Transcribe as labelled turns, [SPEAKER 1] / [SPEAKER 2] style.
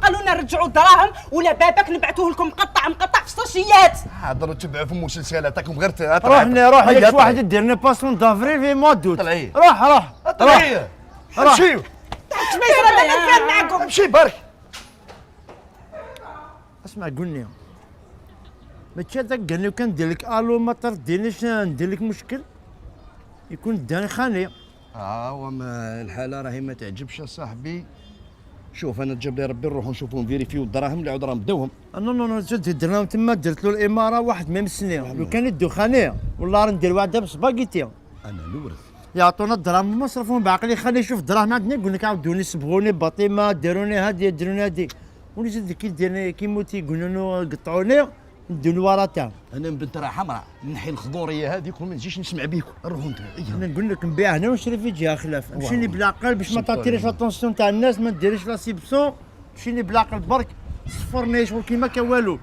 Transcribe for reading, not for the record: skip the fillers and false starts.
[SPEAKER 1] قالوا لنا رجعوا الدراهم ولا باباك نبعثوه لكم مقطع في الساشيات.
[SPEAKER 2] حاضروا تبعوا في مسلسلاتكم غير
[SPEAKER 3] روح لك واحد يدير لنا باسون دافريل في موا دوت.
[SPEAKER 2] طلعي
[SPEAKER 3] روح
[SPEAKER 2] طلعي امشيو.
[SPEAKER 1] ما يصير هذا ما كان معكم.
[SPEAKER 2] امشي برك.
[SPEAKER 3] اسمع قلني ما تشاتك قال لي كان ندير لك الو ما تردينيش ندير لك مشكل يكون داني خانيه.
[SPEAKER 2] وما الحاله راهي ما تعجبش صاحبي. شوف انا تجيب لي ربي نروحوا نشوفوا نفيريفيو الدراهم اللي عود راهم بداوهم.
[SPEAKER 3] نو درناهم تما درت له الاماره واحد ما يمسني لو كان يدو خانيه والله راه ندير واحده بسباغيتي.
[SPEAKER 2] انا نورث
[SPEAKER 3] يعطونا الدراهم مصرفهم بعقلي خلي يشوف الدراهم عندنا يقول لك عاودوني صبغوني باطيمه داروني هادي داروني هادي ولي زاد كي ديرني كي موتي يقولوا له قطعوني ندير ورا تاعهم.
[SPEAKER 2] انا بنت راه حمراء نحي الخضوريه هذيك وما نجيش نسمع بيكم. نروحوا انتم.
[SPEAKER 3] انا نقول لك نبيع هنا ونشري في جهه خلاف. مشيني بالعقل باش ما تعطينيش لاتونسيون تاع الناس ما ديريش لا سيبسون. مشيني بالعقل برك صفرني شغل كيما كان والو.